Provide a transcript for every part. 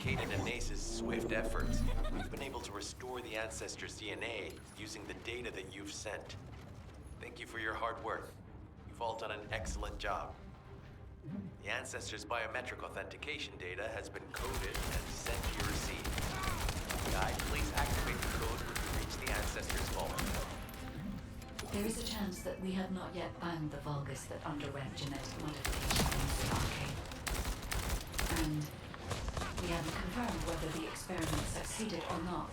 Caden and Nace's swift efforts, we've been able to restore the ancestors' DNA using the data that you've sent. Thank you for your hard work. You've all done an excellent job. The ancestors' biometric authentication data has been coded and sent to your receipt. Guide, please activate the code when you reach the ancestors' vault. There is a chance that we have not yet found the Vulgus that underwent genetic modification in the arcade. And we haven't confirmed whether the experiment succeeded or not.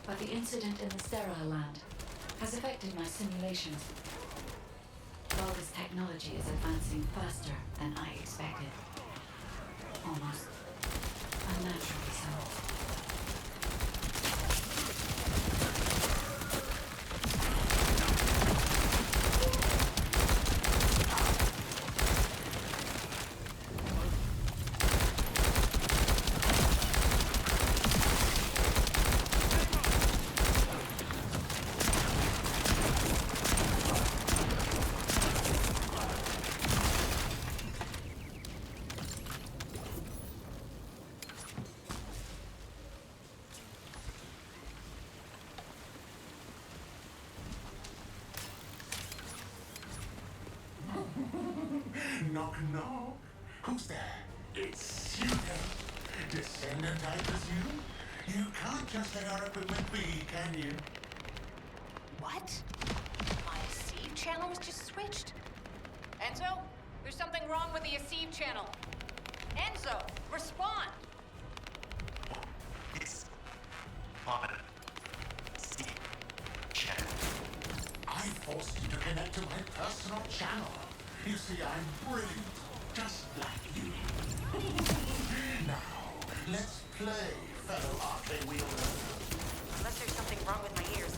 But the incident in the sterile land has affected my simulations. Vulgus technology is advancing faster than I expected. Almost unnaturally so. Knock, knock. Who's there? It's you, Descendant, I presume? You can't just let our equipment be, can you? What? My Aceve channel was just switched? Enzo, there's something wrong with the Aceve channel. Enzo, respond! It's on Aceve channel. I forced you to connect to my personal channel. You see, I'm brilliant, just like you. Now, let's play, fellow arcade wielder. Unless there's something wrong with my ears.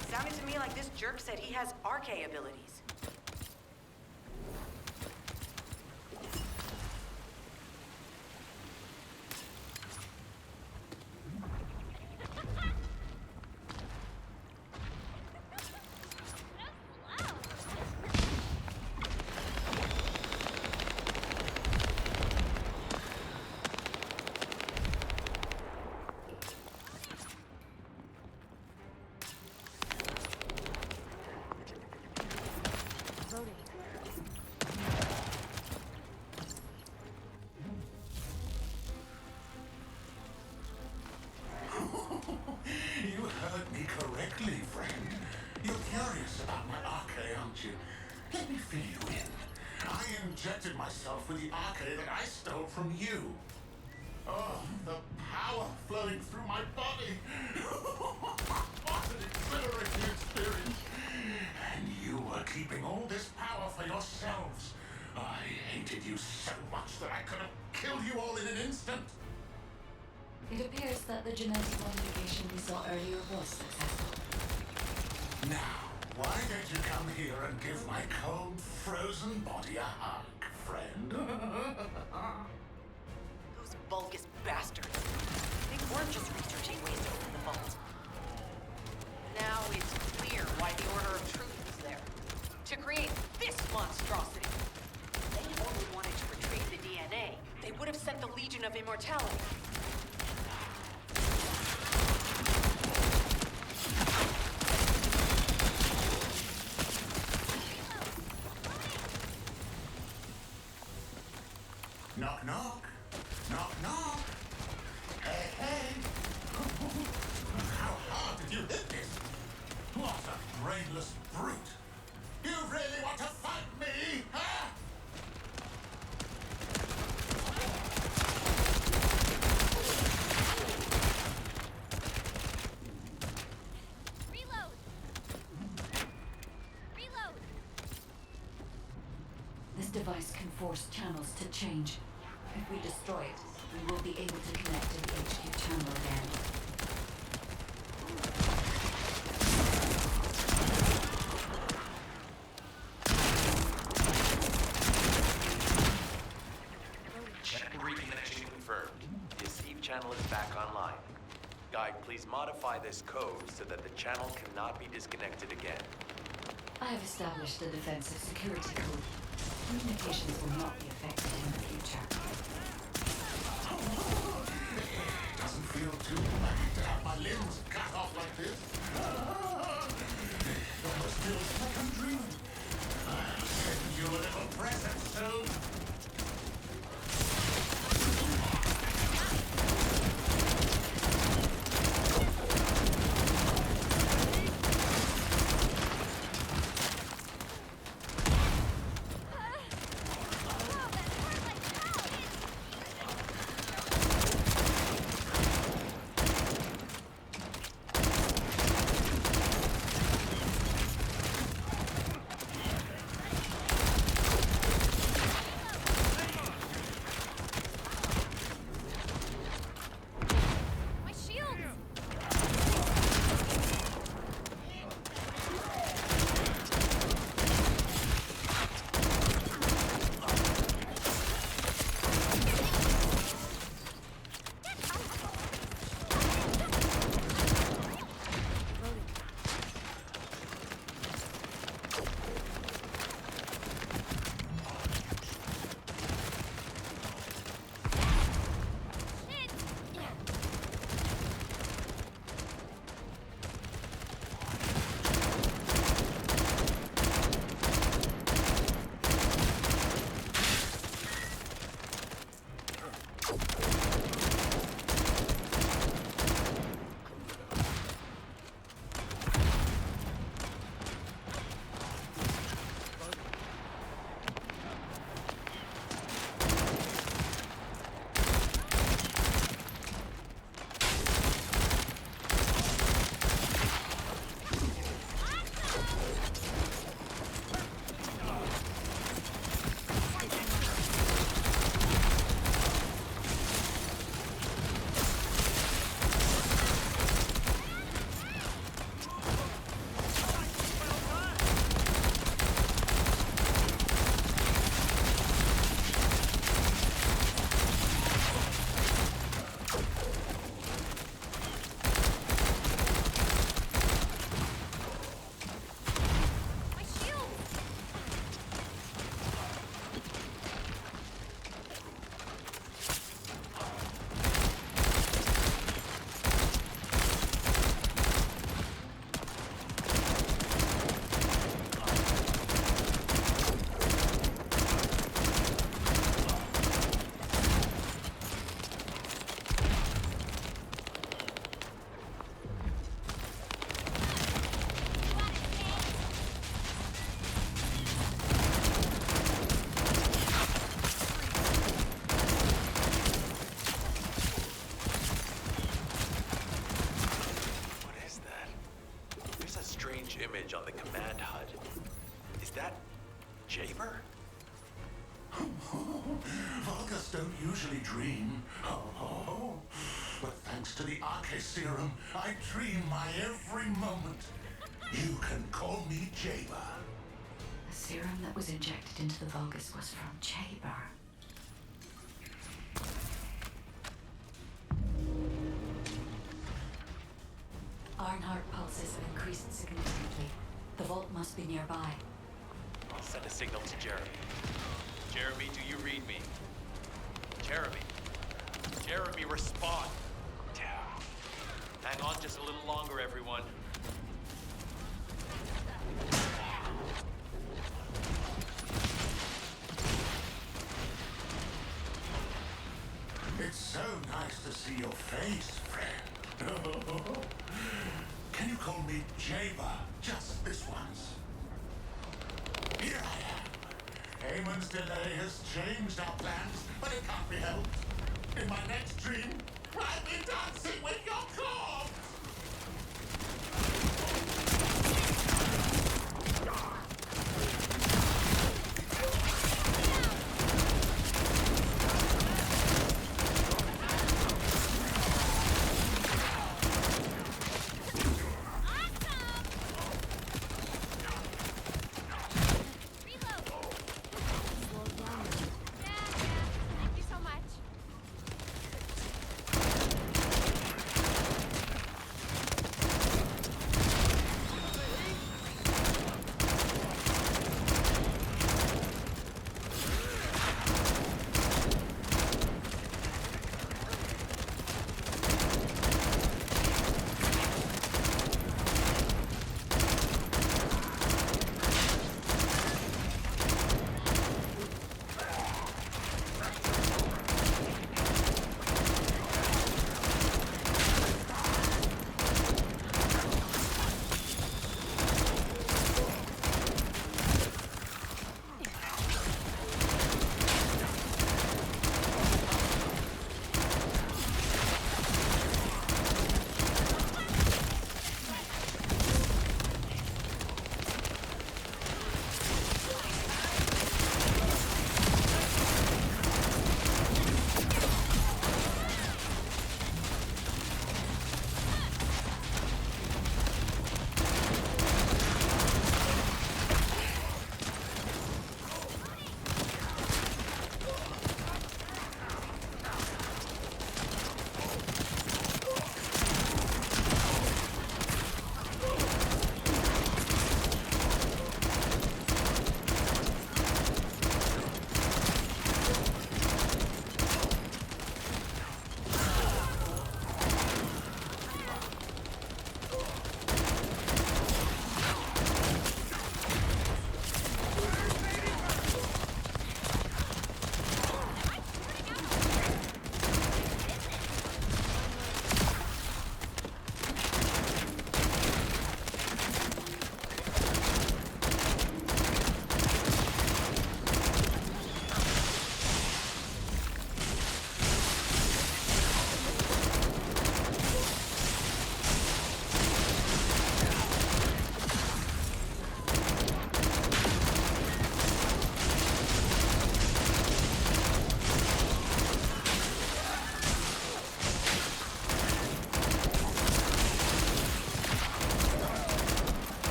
It sounded to me like this jerk said he has arcade abilities. You heard me correctly, friend. You're curious about my arcade, aren't you? Let me fill you in. I injected myself with the arcade that I stole from you. Oh, the power flowing through my body. What an exhilarating experience. And you were keeping all this power for yourselves. I hated you so much that I could have killed you all in an instant. It appears that the genetic modification we saw earlier was successful. Now, why don't you come here and give my cold, frozen body a hug, friend? Those Vulgus bastards. They weren't just researching ways to open the vault. Now it's clear why the Order of Truth was there. To create this monstrosity. If they only wanted to retrieve the DNA, they would have sent the Legion of Immortality. Knock, knock. Knock, knock. Hey, hey. How hard did you hit this? What a brainless brute. You really want to fight me, huh? Reload! Reload! This device can force channels to change. If we destroy it, we will be able to connect to the HQ channel again. Channel reconnection confirmed. The Aceve channel is back online. Guide, please modify this code so that the channel cannot be disconnected again. I have established a defensive security code. Communications will not be affected in the future. limbs cut off like this. It almost feels like I'm dreaming. I'll send you a little present soon. My shield! Shit! My shield! What is that? There's a strange image on the command HUD. Is that Jaber? Vulgus don't usually dream. But thanks to the Arche serum, I dream my every moment. You can call me Jaber. The serum that was injected into the Vulgus was from Jaber. Ironheart pulses have increased significantly. The vault must be nearby. I'll send a signal to Jeremy. Jeremy, do you read me? Jeremy. Jeremy, respond. Damn. Hang on just a little longer, everyone. It's so nice to see your face, friend. Can you call me Jaber just this once? Here I am. Eamon's delay has changed our plans, but it can't be helped. In my next dream, I'll be dancing with your corpse! Thank you so much.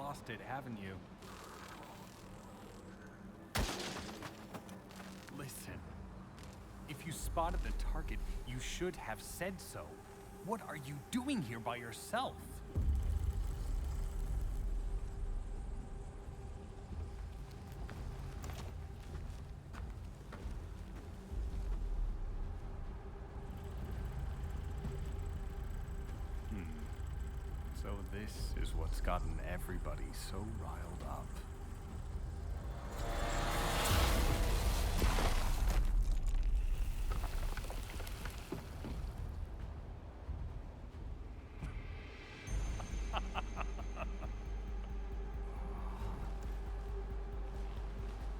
lost it, haven't you? Listen, if you spotted the target, you should have said so. What are you doing here by yourself? So this is what's gotten everybody so riled up.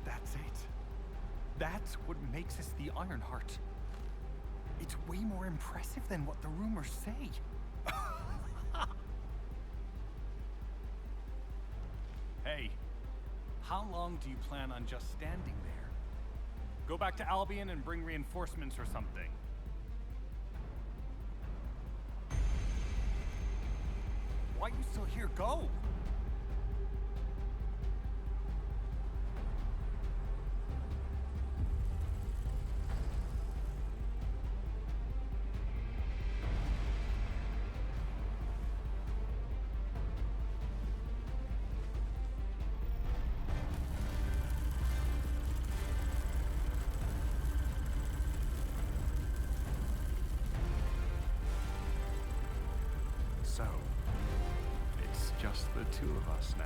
That's it. That's what makes us the Ironheart. It's way more impressive than what the rumors say. Hey, how long do you plan on just standing there? Go back to Albion and bring reinforcements or something. Why are you still here? Go! So, it's just the two of us now.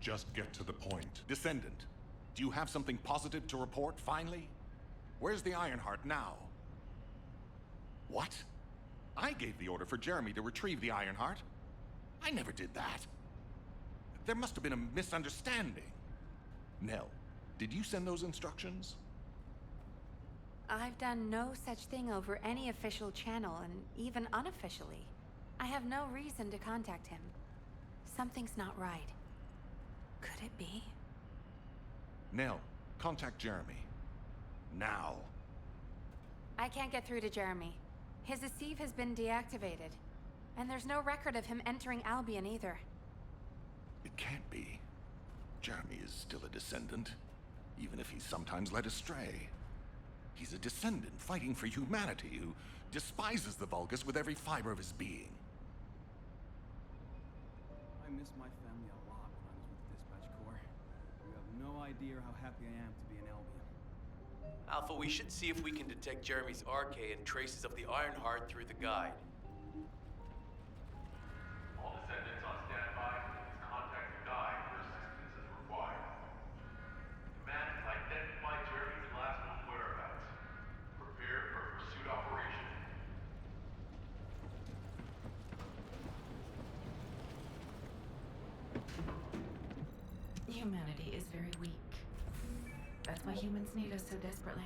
just get to the point. Descendant, do you have something positive to report, finally? Where's the Ironheart now? What? I gave the order for Jeremy to retrieve the Ironheart. I never did that. There must have been a misunderstanding. Nell, did you send those instructions? I've done no such thing over any official channel, and even unofficially. I have no reason to contact him. Something's not right. Could it be? Nell, contact Jeremy. Now. I can't get through to Jeremy. His Deceive has been deactivated. And there's no record of him entering Albion either. It can't be. Jeremy is still a Descendant, even if he's sometimes led astray. He's a Descendant fighting for humanity who despises the Vulgus with every fiber of his being. I miss my family a lot when I was with the Dispatch Corps. You have no idea how happy I am to be in Albion. Alpha, we should see if we can detect Jeremy's RK and traces of the Ironheart through the guide. All Descendants on standby. Please contact the guide for assistance as required. Command has identified Jeremy's last known whereabouts. Prepare for a pursuit operation. Humanity is very weak. That's why humans need us so desperately.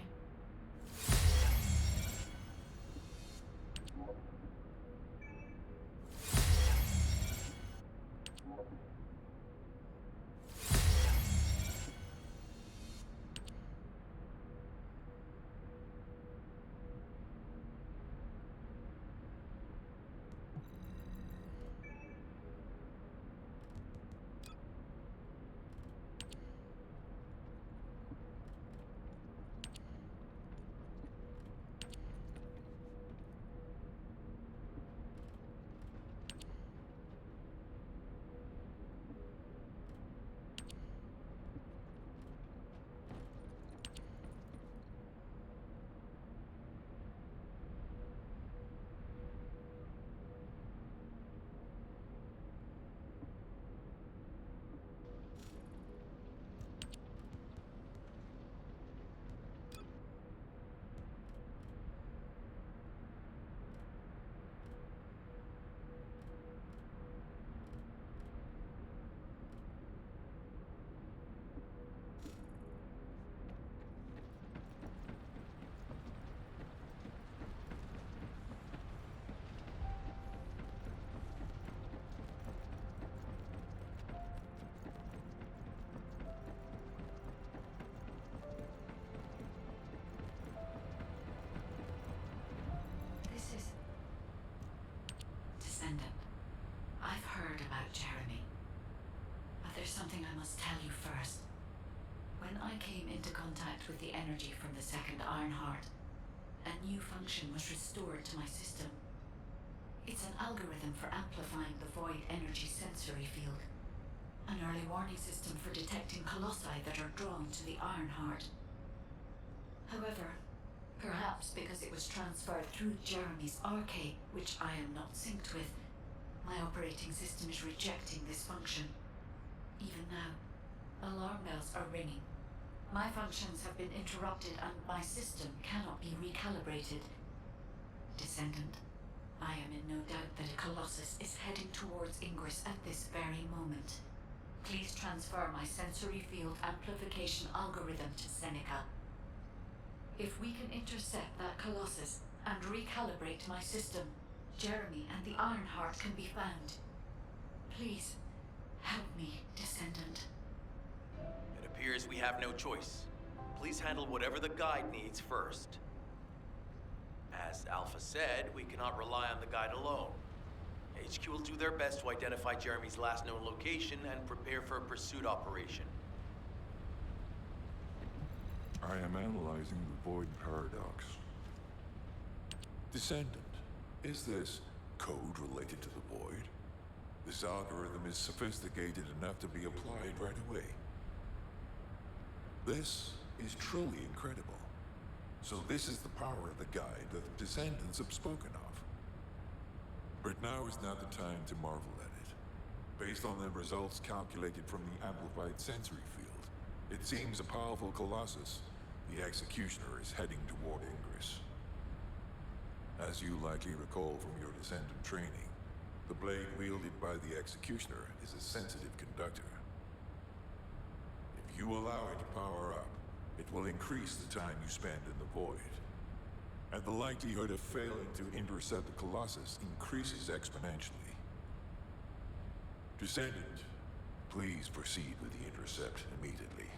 This is Descendant. I've heard about Jeremy. But there's something I must tell you first. When I came into contact with the energy from the second Ironheart, a new function was restored to my system. It's an algorithm for amplifying the void energy sensory field. An early warning system for detecting colossi that are drawn to the Ironheart. However, perhaps because it was transferred through Jeremy's RK, which I am not synced with, my operating system is rejecting this function. Even now, alarm bells are ringing. My functions have been interrupted and my system cannot be recalibrated. Descendant, I am in no doubt that a Colossus is heading towards Ingress at this very moment. Please transfer my sensory field amplification algorithm to Seneca. If we can intercept that Colossus and recalibrate my system, Jeremy and the Ironheart can be found. Please, help me, Descendant. It appears we have no choice. Please handle whatever the guide needs first. As Alpha said, we cannot rely on the guide alone. HQ will do their best to identify Jeremy's last known location and prepare for a pursuit operation. I am analyzing the Void Paradox. Descendant, is this code related to the Void? This algorithm is sophisticated enough to be applied right away. This is truly incredible. So this is the power of the guide that the Descendants have spoken of. But now is not the time to marvel at it. Based on the results calculated from the amplified sensory field, it seems a powerful colossus. The Executioner is heading toward Ingress. As you likely recall from your Descendant training, the blade wielded by the Executioner is a sensitive conductor. If you allow it to power up, it will increase the time you spend in the void. And the likelihood of failing to intercept the Colossus increases exponentially. Descendant, please proceed with the intercept immediately.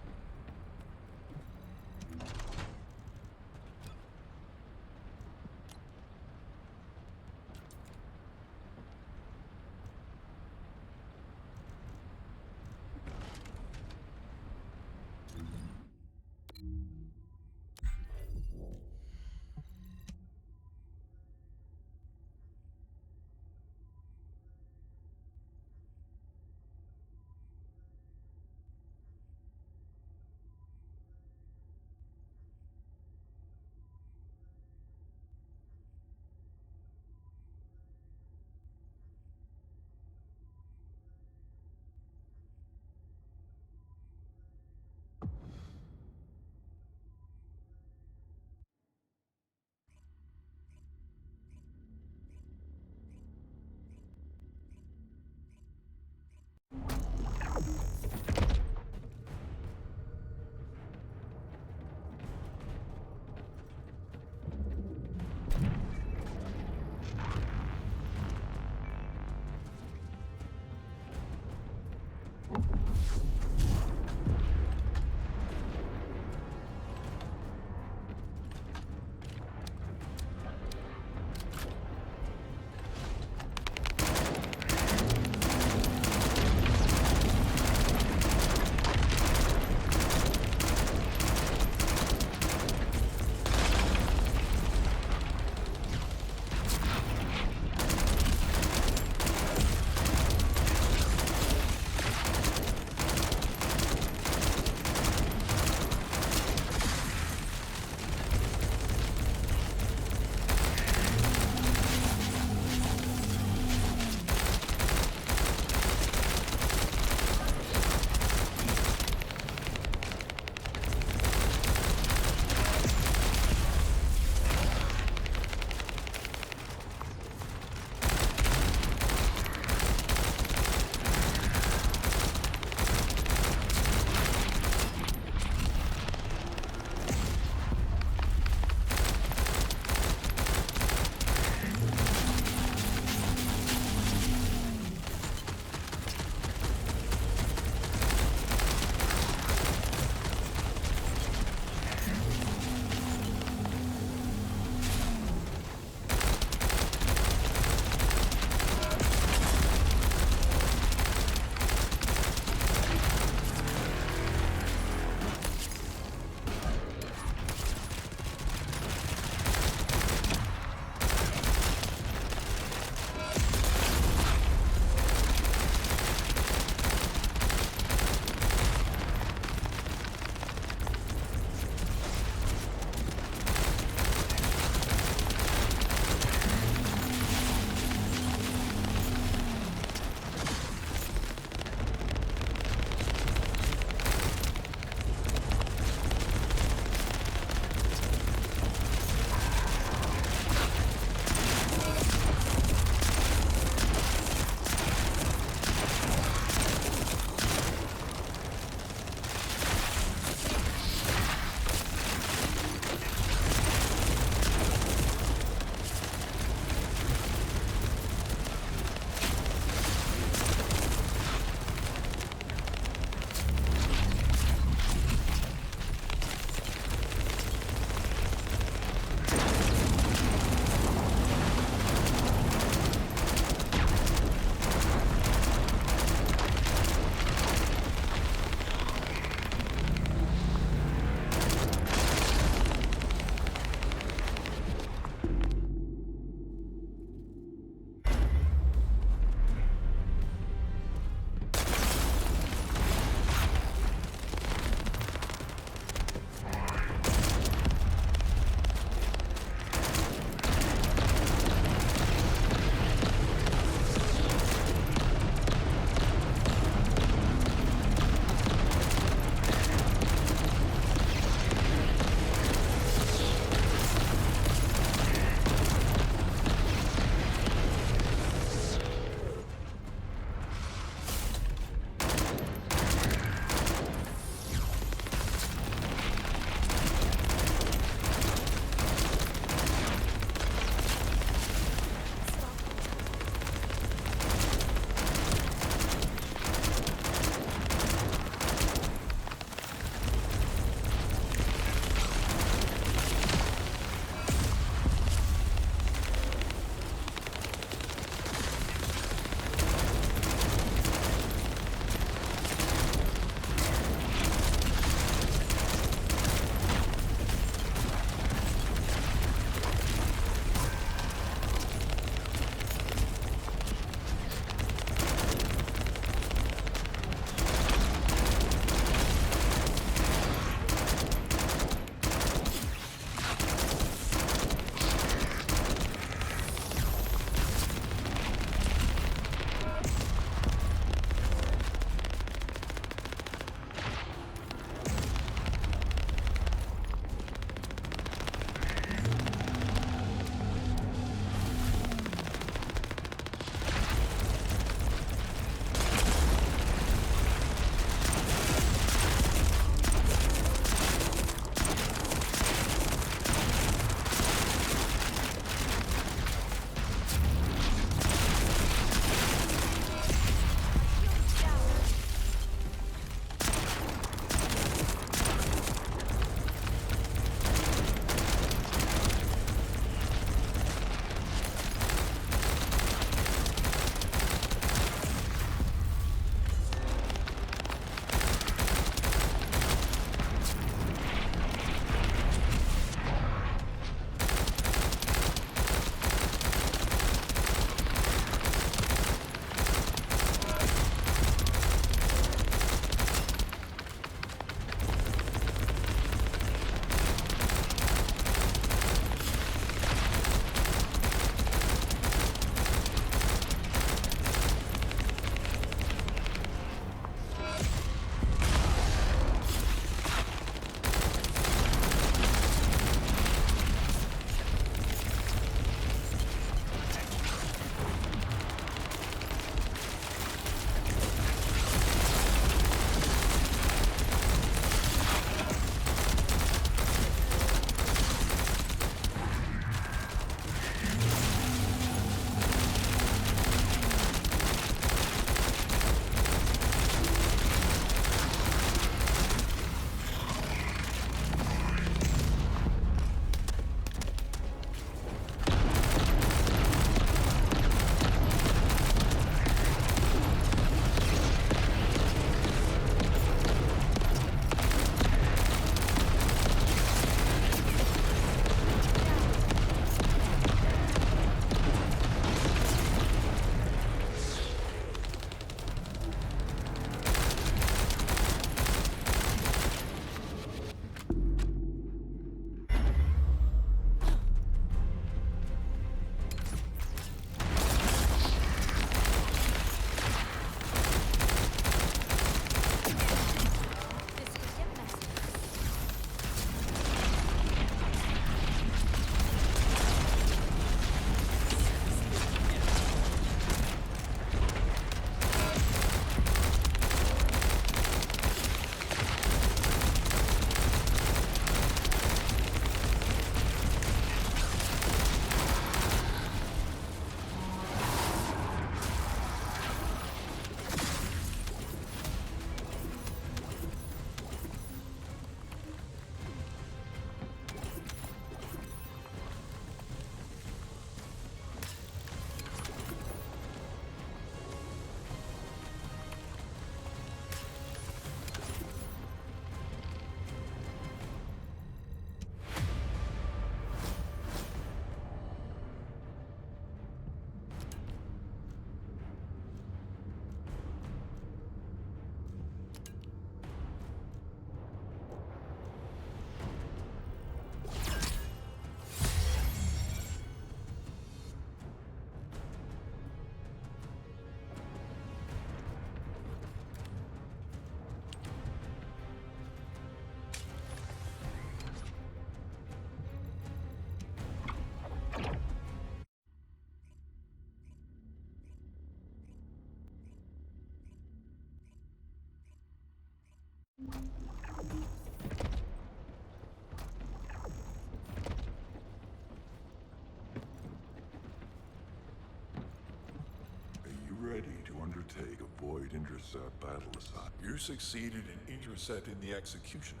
undertake a void intercept battle assignment. You succeeded in intercepting the Executioner.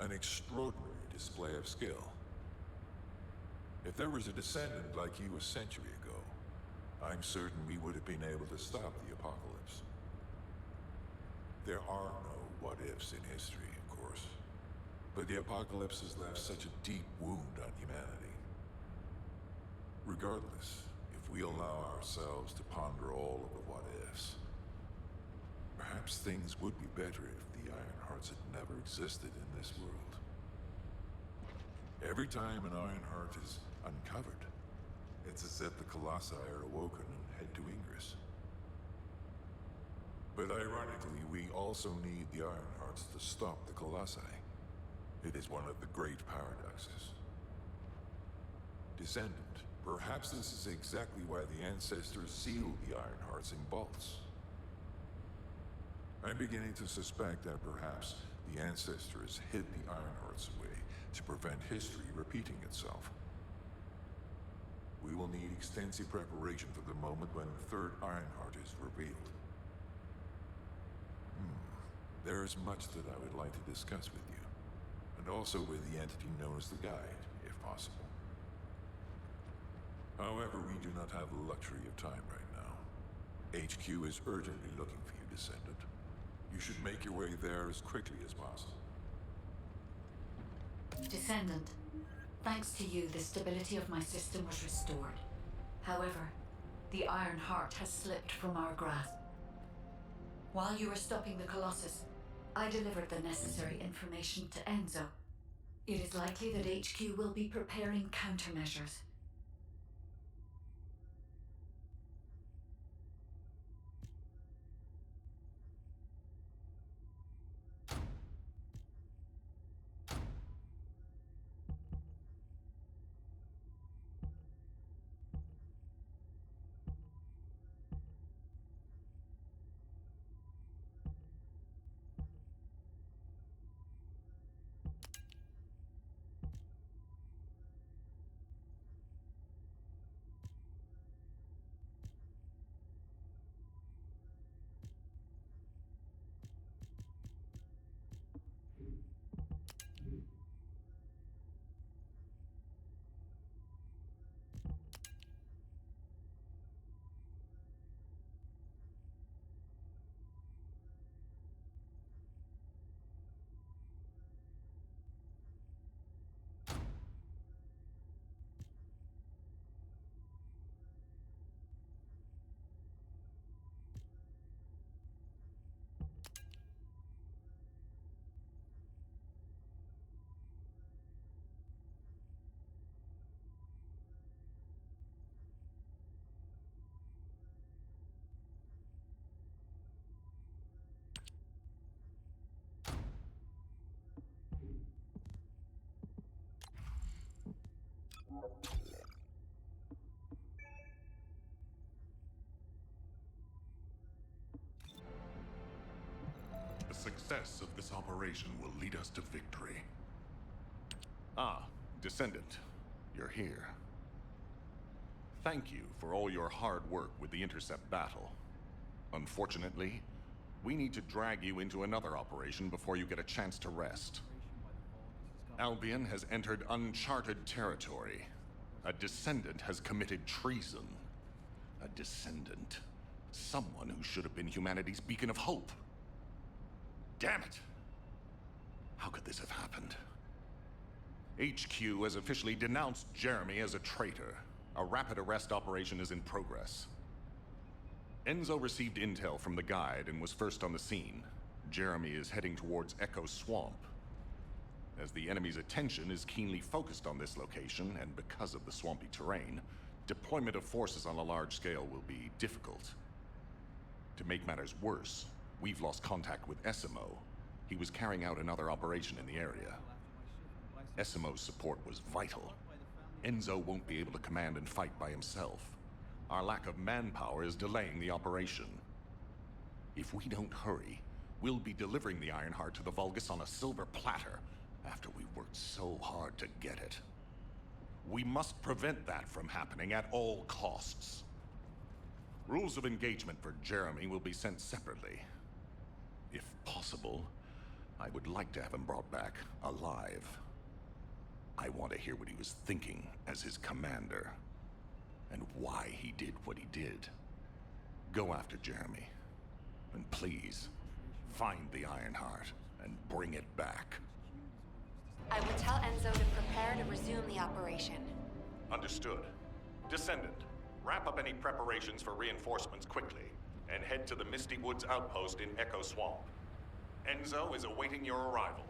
An extraordinary display of skill. If there was a Descendant like you a century ago, I'm certain we would have been able to stop the apocalypse. There are no what-ifs in history, of course. But the apocalypse has left such a deep wound on humanity. Regardless, if we allow ourselves to ponder all of the what-ifs, perhaps things would be better if the Ironhearts had never existed in this world. Every time an Ironheart is uncovered, it's as if the Colossi are awoken and head to Ingress. But ironically, we also need the Ironhearts to stop the Colossi. It is one of the great paradoxes. Descendant, perhaps this is exactly why the ancestors sealed the Ironhearts in vaults. I'm beginning to suspect that perhaps the ancestors hid the Ironhearts away to prevent history repeating itself. We will need extensive preparation for the moment when the third Ironheart is revealed. There is much that I would like to discuss with you, and also with the entity known as the Guide, if possible. However, we do not have the luxury of time right now. HQ is urgently looking for you, Descendant. You should make your way there as quickly as possible. Descendant, thanks to you, the stability of my system was restored. However, the Iron Heart has slipped from our grasp. While you were stopping the Colossus, I delivered the necessary information to Enzo. It is likely that HQ will be preparing countermeasures. The success of this operation will lead us to victory. Ah, Descendant, you're here. Thank you for all your hard work with the intercept battle. Unfortunately, we need to drag you into another operation before you get a chance to rest. Albion has entered uncharted territory. A Descendant has committed treason. A Descendant. Someone who should have been humanity's beacon of hope. Damn it! How could this have happened? HQ has officially denounced Jeremy as a traitor. A rapid arrest operation is in progress. Enzo received intel from the Guide and was first on the scene. Jeremy is heading towards Echo Swamp. As the enemy's attention is keenly focused on this location, and because of the swampy terrain, deployment of forces on a large scale will be difficult. To make matters worse, we've lost contact with Essimo. He was carrying out another operation in the area. Essimo's support was vital. Enzo won't be able to command and fight by himself. Our lack of manpower is delaying the operation. If we don't hurry, we'll be delivering the Ironheart to the Vulgus on a silver platter after we worked so hard to get it. We must prevent that from happening at all costs. Rules of engagement for Jeremy will be sent separately. If possible, I would like to have him brought back alive. I want to hear what he was thinking as his commander, and why he did what he did. Go after Jeremy, and please, find the Ironheart and bring it back. I will tell Enzo to prepare to resume the operation. Understood. Descendant, wrap up any preparations for reinforcements quickly, and head to the Misty Woods outpost in Echo Swamp. Enzo is awaiting your arrival.